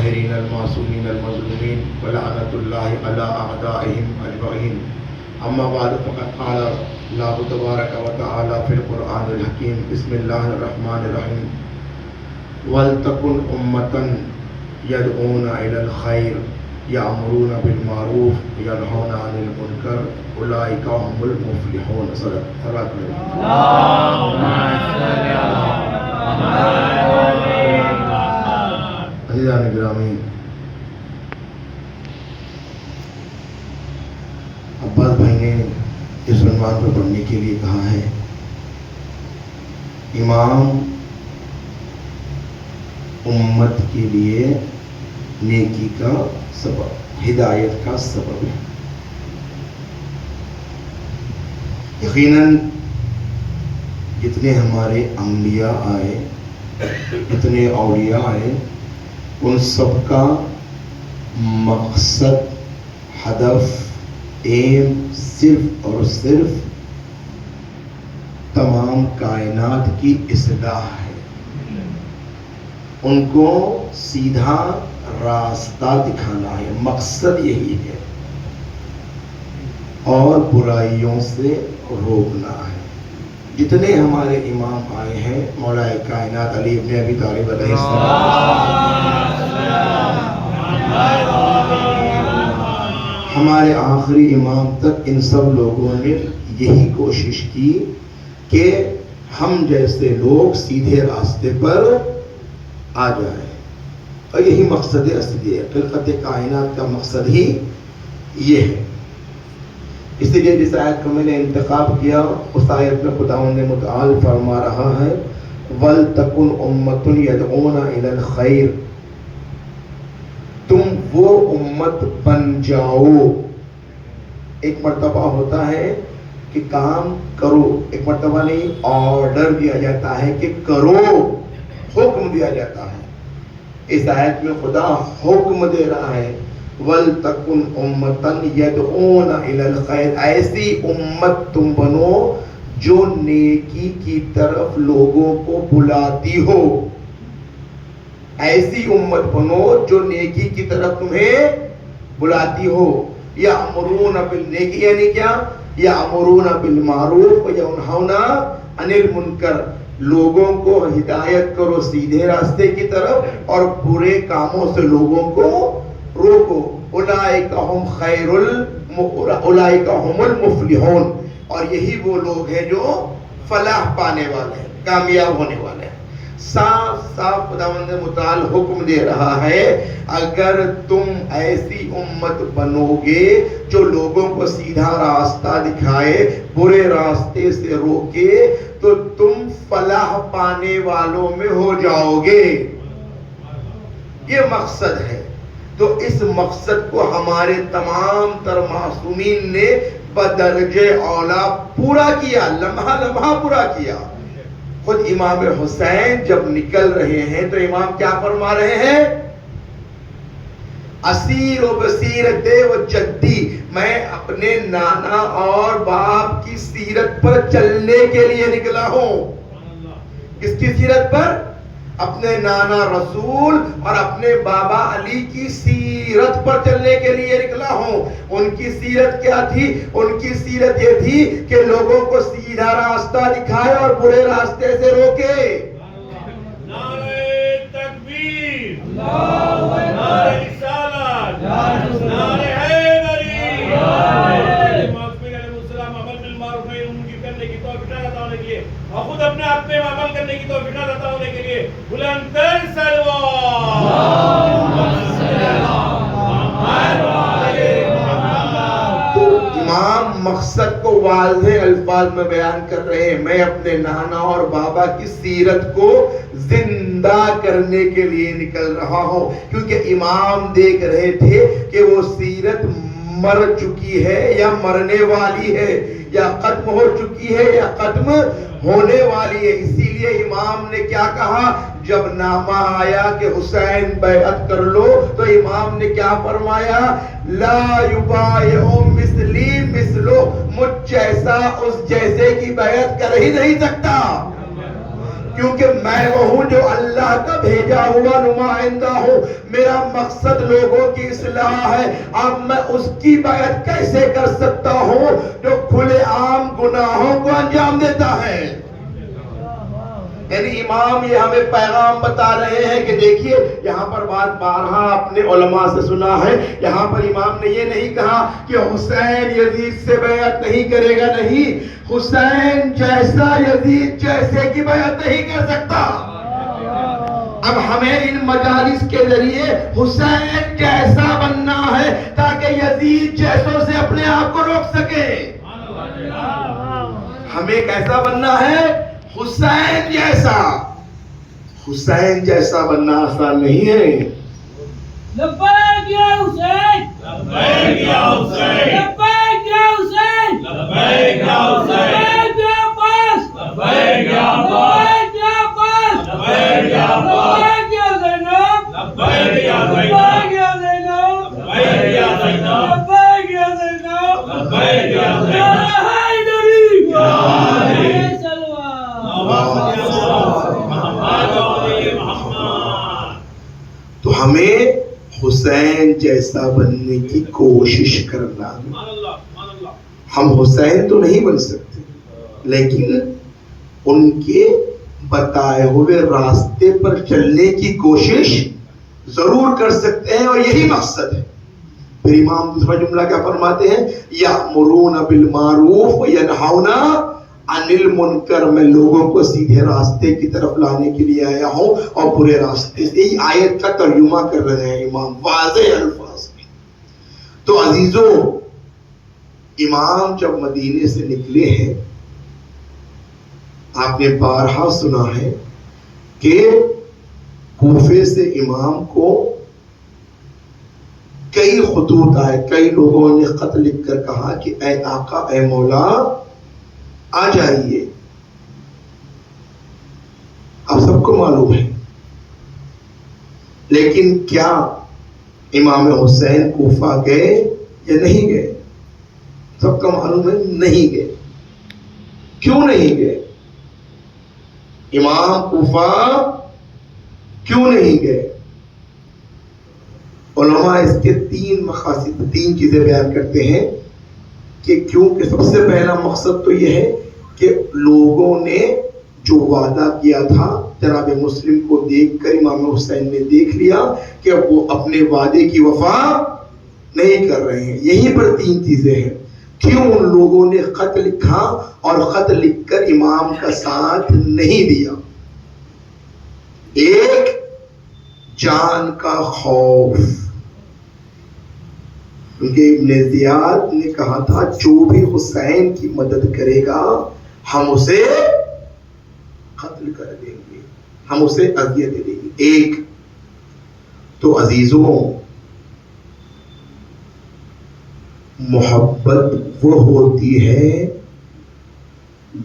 الطاهرين المعصومين المظلومين ولعنة الله على أعدائهم أجمعين. أما بعد فقد قال الله تبارك وتعالى في القرآن الحكيم بسم الله الرحمن الرحيم وَلْتَكُنْ أُمَّةً يَدْعُونَ إِلَى الْخَيْرِ يَأْمُرُونَ بِالْمَعْرُوفِ وَيَنْهَوْنَ عَنِ الْمُنكَرِ أُولَئِكَ هُمُ المفلحون. صدق اللہ. عزیزان گرامی، عباس بھائی نے اس عنوان پر پڑھنے کے لیے کہا ہے امام امت کے لیے نیکی کا سبب، ہدایت کا سبب ہے. یقیناً جتنے ہمارے انبیاء آئے، جتنے اولیاء آئے، ان سب کا مقصد، ہدف، ایم صرف اور صرف تمام کائنات کی اصلاح ہے. ان کو سیدھا راستہ دکھانا ہے، مقصد یہی ہے، اور برائیوں سے روکنا ہے. جتنے ہمارے امام آئے ہیں، مولا کائنات علی ابن ابی طالب علیہ السلام، ہمارے آخری امام تک، ان سب لوگوں نے یہی کوشش کی کہ ہم جیسے لوگ سیدھے راستے پر آ جائیں. اور یہی مقصد اصلی ہے، خلقت کائنات کا مقصد ہی یہ ہے. اس لیے جس آیت کو میں نے انتخاب کیا، اس آیت میں خداوند متعال فرما رہا ہے وَلْتَكُنْ أُمَّةٌ يَدْعُونَ إِلَى الْخَيْرِ، تم وہ امت بن جاؤ. ایک مرتبہ ہوتا ہے کہ کام کرو، ایک مرتبہ نہیں، آرڈر دیا جاتا ہے کہ کرو، حکم دیا جاتا ہے. اس آیت میں خدا حکم دے رہا ہے وَلْتَكُنْ أُمَّةً يَدْعُونَ إِلَى الْخَيْرِ، ایسی امت تم بنو جو نیکی کی طرف لوگوں کو بلاتی ہو. ایسی امت بنو جو نیکی کی طرف تمہیں بلاتی ہو. یَأْمُرُونَ بالنیکی یعنی کیا؟ یَأْمُرُونَ بِالْمَعْرُوفِ وَيَنْهَوْنَ عَنِ الْمُنْکَرِ، لوگوں کو ہدایت کرو سیدھے راستے کی طرف اور برے کاموں سے لوگوں کو روکو. اولئک هم خیر اولئک هم المفلحون، اور یہی وہ لوگ ہیں جو فلاح پانے والے ہیں، کامیاب ہونے والے ہیں. صاف صاف خداوند متعال حکم دے رہا ہے اگر تم ایسی امت بنو گے جو لوگوں کو سیدھا راستہ دکھائے، برے راستے سے روکے، تو تم فلاح پانے والوں میں ہو جاؤ گے. یہ مقصد ہے. تو اس مقصد کو ہمارے تمام تر معصومین نے بدرجہ اولا پورا کیا، لمحہ لمحہ پورا کیا. خود امام حسین جب نکل رہے ہیں تو امام کیا فرما رہے ہیں؟ اسیر و بصیرت و جدی، میں اپنے نانا اور باپ کی سیرت پر چلنے کے لیے نکلا ہوں. کس کی سیرت پر؟ اپنے نانا رسول اور اپنے بابا علی کی سیرت پر چلنے کے لیے نکلا ہوں. ان کی سیرت کیا تھی؟ ان کی سیرت یہ تھی کہ لوگوں کو سیدھا راستہ دکھائے اور برے راستے سے روکے. نعرہ تکبیر، نعرہ رسالت، نعرہ حیدری. معصومین علیہ السلام عمل بالمعروف نہی عن المنکر کرنے کی توفیق عطا ہونے کے لیے اور خود اپنے آپ پہ عمل کرنے کی توفیق عطا ہونے کے لیے بلند تر صلوات. تو امام مقصد کو واضح الفاظ میں بیان کر رہے ہیں. میں اپنے نانا اور بابا کی سیرت کو زندہ کرنے کے لیے نکل رہا ہوں، کیونکہ امام دیکھ رہے تھے کہ وہ سیرت مر چکی ہے یا مرنے والی ہے، یا ختم ہو چکی ہے یا ختم ہونے والی ہے. اسی لیے امام نے کیا کہا جب نامہ آیا کہ حسین بیعت کر لو، تو امام نے کیا فرمایا؟ لا یبایع مثلی مثلو، مجھ جیسا اس جیسے کی بیعت کر ہی نہیں سکتا. کیونکہ میں وہ ہوں جو اللہ کا بھیجا ہوا نمائندہ ہوں. میرا مقصد لوگوں کی اصلاح ہے. اب میں اس کی بیعت کیسے کر سکتا ہوں جو کھلے عام گناہوں کو انجام دیتا ہے؟ یعنی امام یہ ہمیں پیغام بتا رہے ہیں کہ دیکھیے یہاں پر بات بارہا اپنے علماء سے سنا ہے. یہاں پر امام نے یہ نہیں کہا کہ حسین یزید سے بیعت نہیں کرے گا. نہیں، حسین جیسا یزید جیسے کی بیعت نہیں کر سکتا. اب ہمیں ان مجالس کے ذریعے حسین جیسا بننا ہے تاکہ یزید جیسوں سے اپنے آپ کو روک سکے. ہمیں کیسا بننا ہے؟ حسین جیسا. حسین جیسا بننا آسان نہیں ہے. لبیک یا حسین، لبیک یا حسین، لبیک یا حسین، لبیک یا حسین، لبیک یا عباس، لبیک یا عباس، لبیک یا عباس، لبیک یا عباس، لبیک یا زینب، لبیک یا لبیک زینب، یا زینب، لبیک یا زینب، لبیک یا زینب، لبیک یا یا زینب، حیدری، یا حیدری، یا سلوان. محمد علی محمد. تو ہمیں حسین جیسا بننے کی کوشش کرنا. ہم حسین تو نہیں بن سکتے لیکن ان کے بتائے ہوئے راستے پر چلنے کی کوشش ضرور کر سکتے ہیں، اور یہی مقصد ہے. پھر امام دوسرا جملہ کیا فرماتے ہیں؟ یأمرون بالمعروف وینہون عن المنکر. میں لوگوں کو سیدھے راستے کی طرف لانے کے لیے آیا ہوں اور برے راستے سے. یہ آیت کا ترجمہ کر رہے ہیں امام واضح الفاظ میں. تو عزیزوں، امام جب مدینے سے نکلے ہیں، آپ نے بارہا سنا ہے کہ کوفے سے امام کو کئی خطوط آئے. کئی لوگوں نے خط لکھ کر کہا کہ اے آقا، اے مولا، آ جائیے. اب سب کو معلوم ہے، لیکن کیا امام حسین کوفہ گئے یا نہیں گئے؟ سب کا معلوم ہے نہیں گئے. کیوں نہیں گئے؟ امام کوفہ کیوں نہیں گئے؟ علماء اس کے تین مقاصد، تین چیزیں بیان کرتے ہیں کہ کیونکہ سب سے پہلا مقصد تو یہ ہے کہ لوگوں نے جو وعدہ کیا تھا جناب مسلم کو دیکھ کر امام حسین نے دیکھ لیا کہ وہ اپنے وعدے کی وفا نہیں کر رہے ہیں. یہیں پر تین چیزیں ہیں. کیوں ان لوگوں نے خط لکھا اور خط لکھ کر امام کا ساتھ نہیں دیا؟ ایک، جان کا خوف. کیونکہ ابن زیاد نے کہا تھا جو بھی حسین کی مدد کرے گا ہم اسے قتل کر دیں گے، ہم اسے اذیت دیں گے. ایک تو عزیزوں، محبت وہ ہوتی ہے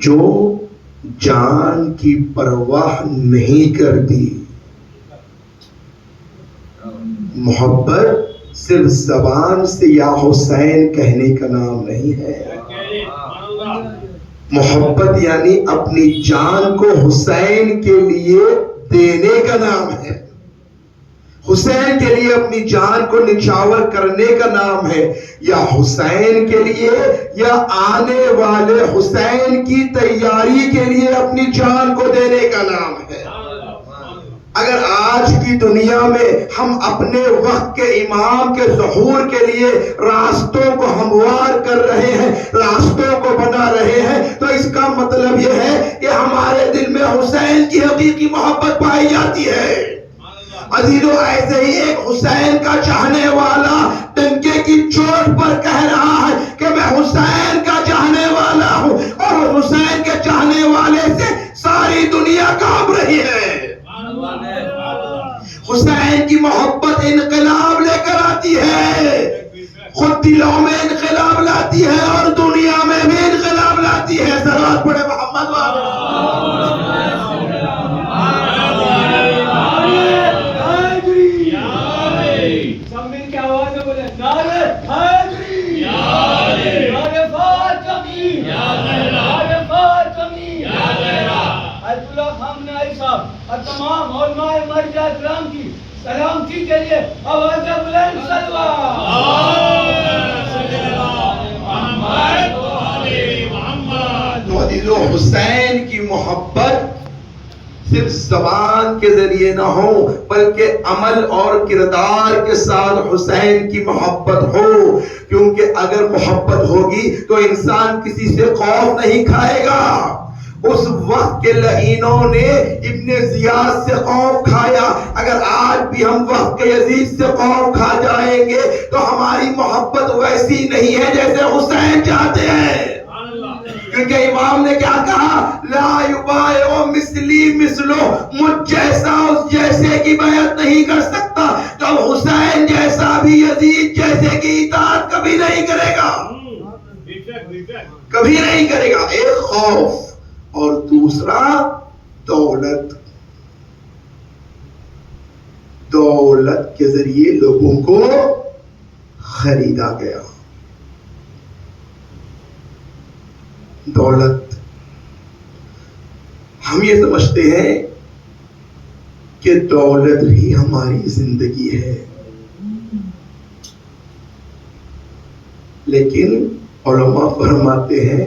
جو جان کی پرواہ نہیں کرتی. محبت صرف زبان سے یا حسین کہنے کا نام نہیں ہے. محبت یعنی اپنی جان کو حسین کے لیے دینے کا نام ہے. حسین کے لیے اپنی جان کو نچھاور کرنے کا نام ہے، یا حسین کے لیے یا آنے والے حسین کی تیاری کے لیے اپنی جان کو دینے کا نام ہے. اگر آج کی دنیا میں ہم اپنے وقت کے امام کے ظہور کے لیے راستوں کو ہموار کر رہے ہیں، راستوں کو بنا رہے ہیں، تو اس کا مطلب یہ ہے کہ ہمارے دل میں حسین کی حقیقی محبت پائی جاتی ہے. عزیزو، ایسے ہی ایک حسین کا چاہنے والا ڈنکے کی چوٹ پر کہہ رہا ہے کہ میں حسین کا چاہنے والا ہوں، اور حسین کے چاہنے والے سے ساری دنیا کانپ رہی ہے. حسین کی محبت انقلاب لے کر آتی ہے، خود دلوں میں انقلاب لاتی ہے اور دنیا میں بھی انقلاب لاتی ہے. صلوات پڑھے محمد ہم نے خوشی کے لیے آواز بلند صلوات تو عزیزو حسین کی محبت صرف زبان کے ذریعے نہ ہو بلکہ عمل اور کردار کے ساتھ حسین کی محبت ہو، کیونکہ اگر محبت ہوگی تو انسان کسی سے خوف نہیں کھائے گا۔ اس وقت کے لعینوں نے ابن زیاد سے خوف کھایا، اگر آج بھی ہم وقت کے یزید سے خوف کھا جائیں گے تو ہماری محبت ویسی نہیں ہے جیسے حسین چاہتے ہیں، کیونکہ امام نے کیا کہا؟ لا یبایع مثلی مثلو، مجھ جیسا اس جیسے کی بیعت نہیں کر سکتا، تو حسین جیسا بھی یزید جیسے کی اطاعت کبھی نہیں کرے گا، کبھی نہیں کرے گا۔ ایک خوف اور دوسرا دولت، دولت کے ذریعے لوگوں کو خریدا گیا۔ دولت، ہم یہ سمجھتے ہیں کہ دولت ہی ہماری زندگی ہے، لیکن علماء فرماتے ہیں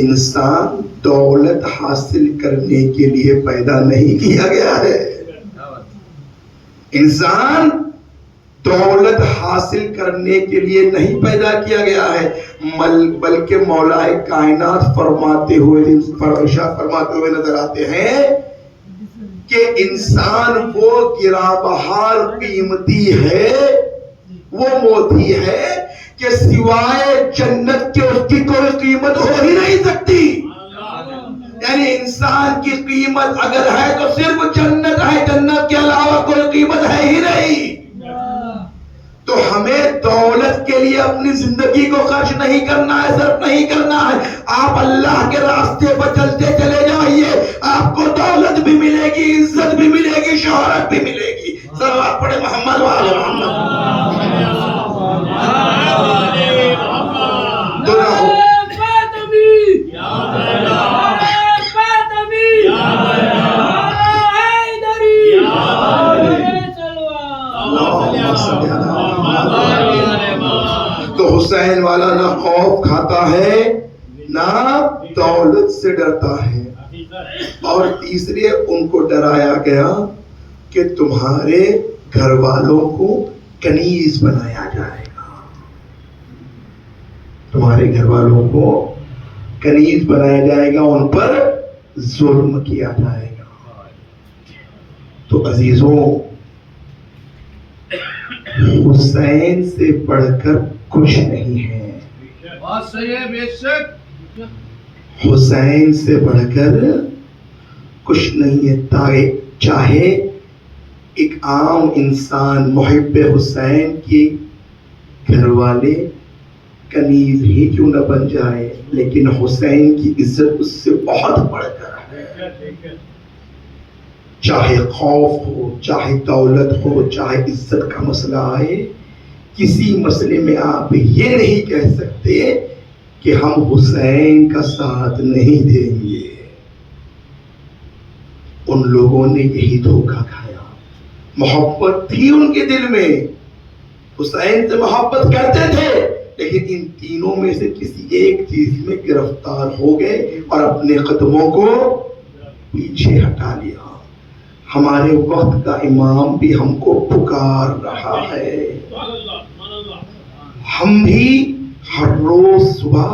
انسان دولت حاصل کرنے کے لیے پیدا نہیں کیا گیا ہے، انسان دولت حاصل کرنے کے لیے نہیں پیدا کیا گیا ہے، بلکہ مولا کائنات فرماتے ہوئے نظر آتے ہیں کہ انسان وہ گرا بہار قیمتی ہے، وہ موتی ہے کہ سوائے جنت کے اس کی کوئی قیمت ہو ہی نہیں سکتی۔ یعنی انسان کی قیمت اگر ہے تو صرف جنت ہے، جنت کے علاوہ کوئی قیمت ہے ہی نہیں۔ تو ہمیں دولت کے لیے اپنی زندگی کو خرچ نہیں کرنا ہے، صرف نہیں کرنا ہے۔ آپ اللہ کے راستے پر چلتے چلے جائیے، آپ کو دولت بھی ملے گی، عزت بھی ملے گی، شہرت بھی ملے گی۔ صلوات پڑھے محمد وعلی محمد۔ تو حسین والا نہ خوف کھاتا ہے نہ دولت سے ڈرتا ہے، اور تیسرے ان کو ڈرایا گیا کہ تمہارے گھر والوں کو کنیز بنایا جائے گا، تمہارے گھر والوں کو کنیز بنایا جائے گا، ان پر ظلم کیا جائے گا۔ تو عزیزوں، حسین سے بڑھ کر کچھ نہیں ہے، بات صحیح ہے، بے شک حسین سے بڑھ کر کچھ نہیں ہے۔ چاہے ایک عام انسان محب حسین کے گھر والے کنیز ہی کیوں نہ بن جائے، لیکن حسین کی عزت اس سے بہت بڑھ کر ہے۔ چاہے خوف ہو، چاہے دولت ہو، چاہے عزت کا مسئلہ آئے، کسی مسئلے میں آپ یہ نہیں کہہ سکتے کہ ہم حسین کا ساتھ نہیں دیں گے۔ ان لوگوں نے یہی دھوکہ کھایا، محبت تھی ان کے دل میں، حسین سے محبت کرتے تھے، لیکن ان تینوں میں سے کسی ایک چیز میں گرفتار ہو گئے اور اپنے قدموں کو پیچھے ہٹا لیا۔ ہمارے وقت کا امام بھی ہم کو پکار رہا ہے، ہم بھی ہر روز صبح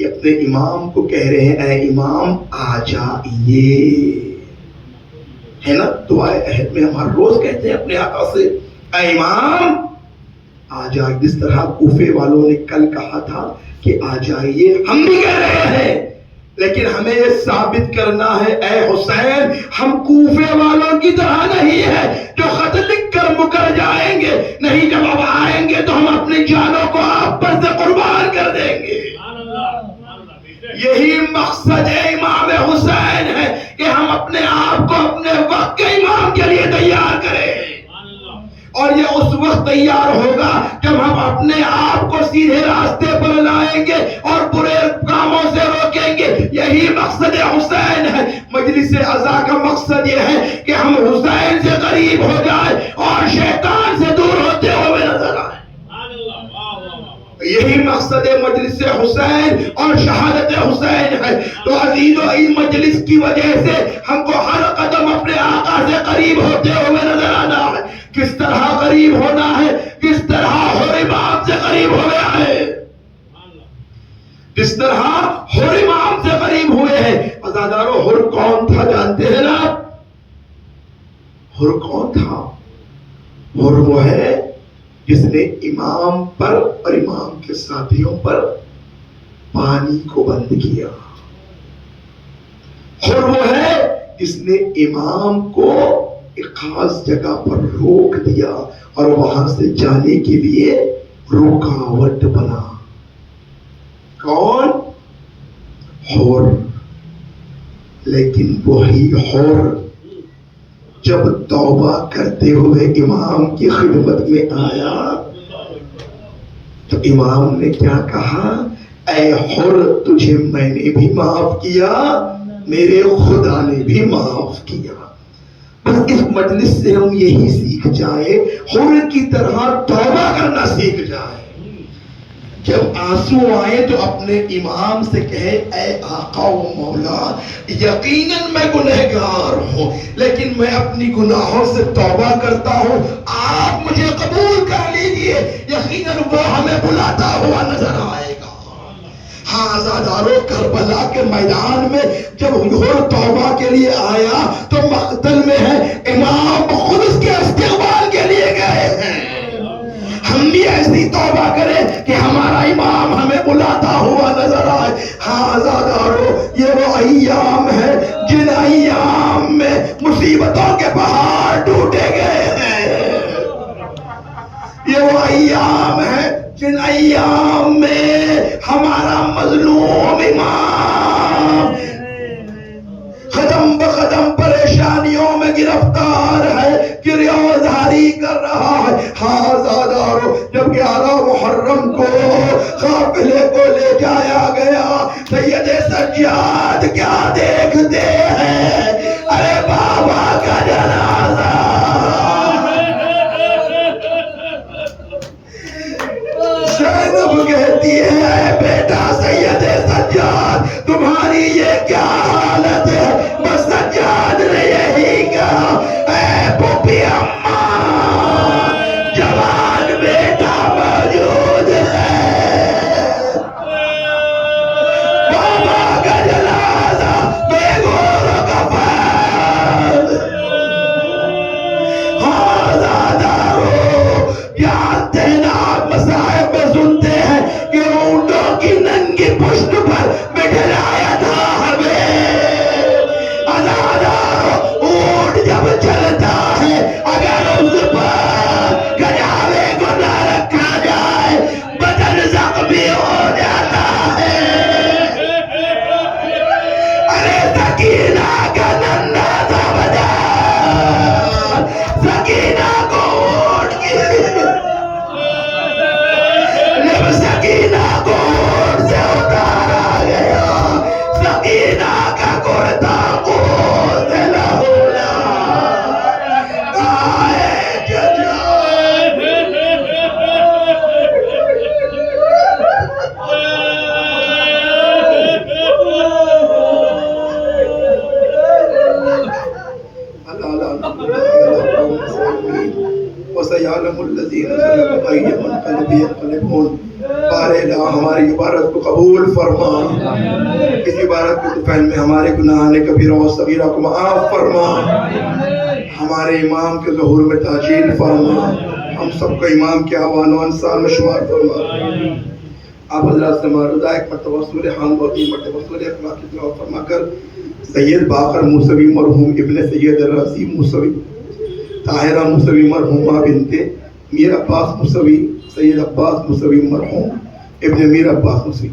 اپنے امام کو کہہ رہے ہیں اے امام آ جائیے، ہے نا؟ دعائے عہد میں ہم ہر روز کہتے ہیں اپنے آقا سے اے امام آ جائیے، جس طرح کوفے والوں نے کل کہا تھا کہ آ جائیے، ہم بھی کہہ رہے ہیں، لیکن ہمیں یہ ثابت کرنا ہے اے حسین ہم کوفے والوں کی طرح نہیں ہے جو خط لکھ کر مکر جائیں گے، نہیں، جب اب آئیں گے تو ہم اپنی جانوں کو آپ پر سے قربان کر دیں گے۔ یہی مقصد امام حسین ہے کہ ہم اپنے آپ کو اپنے وقت کے امام کے لیے تیار کریں، اور یہ اس وقت تیار ہوگا جب ہم اپنے آپ کو سیدھے راستے پر لائیں گے اور برے کاموں سے روکیں گے. یہی مقصد حسین ہے. مجلس عزا کا مقصد یہ ہے کہ ہم حسین سے قریب ہو جائیں اور شیطان سے دور ہوتے ہوئے نظر آئیں. یہی مقصد مجلس حسین اور شہادت حسین ہے. تو عزیزو اس مجلس کی وجہ سے ہم کو ہر قدم اپنے آقا سے قریب ہوتے ہوئے نظر آنا ہے. کس طرح قریب ہونا ہے, کس طرح حرم عام سے قریب ہو گیا ہے, کس طرح حرم عام سے قریب ہوئے ہیں. عزادارو حر کون تھا جانتے ہیں نا؟ حر کون تھا؟ حر وہ ہے جس نے امام پر اور امام کے ساتھیوں پر پانی کو بند کیا. حر وہ ہے جس نے امام کو ایک خاص جگہ پر روک دیا اور وہاں سے جانے کے لیے رکاوٹ بنا. کون؟ حر. لیکن وہی حر جب توبہ کرتے ہوئے امام کی خدمت میں آیا تو امام نے کیا کہا؟ اے حر تجھے میں نے بھی معاف کیا, میرے خدا نے بھی معاف کیا. بس اس مجلس سے ہم یہی سیکھ جائیں, حر کی طرح توبہ کرنا سیکھ جائیں. جب آنسو آئے تو اپنے امام سے کہے اے آقا و مولا, یقیناً میں گنہگار ہوں لیکن میں اپنی گناہوں سے توبہ کرتا ہوں, آپ مجھے قبول کر لیجئے, یقیناً وہ ہمیں بلاتا ہوا نظر آئے گا. ہاں عزادارو, کربلا کے میدان میں جب حر توبہ کے لیے آیا تو مقتل میں ہے, امام خود اس کے استقبال کے لیے گئے ہیں. ہم بھی ایسی توبہ کریں کہ ہمارا امام ہمیں بلاتا ہوا نظر آئے. ہاں عزادارو, یہ وہ ایام ہے جن ایام میں مصیبتوں کے پہاڑ ٹوٹے گئے ہیں. یہ وہ ایام ہے جن ایام میں ہمارا مظلوم امام قدم بقدم پریشانیوں میں گرفتار ہے, گریہوزاری کر رہا ہے. ہاں عزادارو, جب 11 محرم کو قافلے کو لے جایا گیا, سید سجاد کیا دیکھتے ہیں؟ ارے بابا کا جنازہ. زینب کہتی ہے اے بیٹا سید سجاد, تمہاری یہ کیا حالت ہے؟ بس سجاد نے یہی کہا, اے پوپی اماں, جوان بیٹا موجود ہے. بابا کا جنازہ بے گور و کفن. ہاں زادارو, جانتے ہیں نا آپ مصائب میں سنتے ہیں کہ اونٹوں کی ننگی پشت پر بٹھلایا تھا ہمیں. عزادارو, اونٹ جب چلتا ہے اگر اس پر گجاوے کو نہ رکھا جائے بدن زخمی ہو جاتا ہے. ارے سکینہ کا ننھا سا بدن, سکینہ کو اونٹ کی جب سکینہ کو اونٹ سے اتارا گیا, سکینہ کا کرتا خون سے لہولا. آئے ججا وَسَيَعْلَمُ الَّذِينَ ظَلَمُوا أَيَّ مُنقَلِبٍ يَنقَلِبُونَ. بار الہ ہماری عبارت کو قبول فرما, اس عبارت کے طفیل میں ہمارے گناہ کبیرہ و صغیرہ کو معاف فرما, ہمارے امام کے ظہور میں تاجیل فرما, ہم سب کو امام کے اعوان و انصار میں شمار فرما. آپ حضرات سے معروضہ ایک مرتبہ سورہ حمد و 3 مرتبہ سورہ اخلاق کی تلاوت فرما کر سید باقر موسوی مرحوم ابن سید الرازی موسوی, طاہرہ موسوی مرحومہ بنت میر عباس موسوی, سید عباس موسوی مرحوم ابن میر عباس موسوی